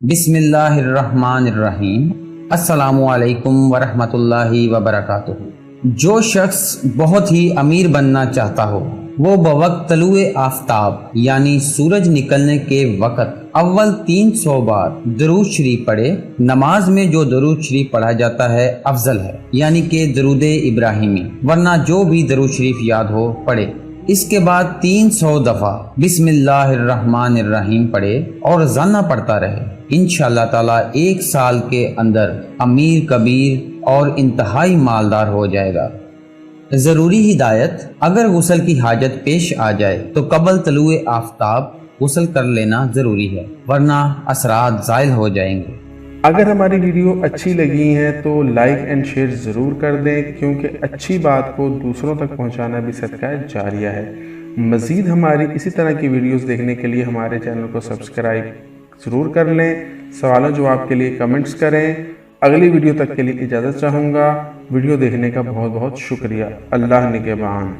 बिस्मिल्लाहिर्रहमानिर्रहीम। अस्सलामु अलैकुम वरहमतुल्लाहि वबरकातुहू। जो शख्स बहुत ही अमीर बनना चाहता हो वो बवक्त तलुए आफताब यानी सूरज निकलने के वक़्त अव्वल 300 बार दरूद शरीफ पढ़े। नमाज में जो दरूद शरीफ पढ़ा जाता है अफजल है, यानी कि दरूद इब्राहिमी, वरना जो भी दरूद शरीफ याद हो पढ़े। इसके बाद 300 दफ़ा बिस्मिल्लाहिर्रहमानिर्रहीम पढ़े और रोज़ाना पढ़ता रहे। इंशाअल्लाह ताला 1 साल के अंदर अमीर कबीर और इंतहाई मालदार हो जाएगा। ज़रूरी हिदायत, अगर गुस्ल की हाजत पेश आ जाए तो कबल तलुए आफताब गुस्ल कर लेना ज़रूरी है, वरना असरात ज़ाइल हो जाएंगे। अगर हमारी वीडियो अच्छी लगी है तो लाइक एंड शेयर ज़रूर कर दें, क्योंकि अच्छी बात को दूसरों तक पहुंचाना भी सदका जारिया है। मज़ीद हमारी इसी तरह की वीडियोस देखने के लिए हमारे चैनल को सब्सक्राइब ज़रूर कर लें। सवालों जवाब के लिए कमेंट्स करें। अगली वीडियो तक के लिए इजाज़त चाहूँगा। वीडियो देखने का बहुत बहुत शुक्रिया। अल्लाह निगहबान।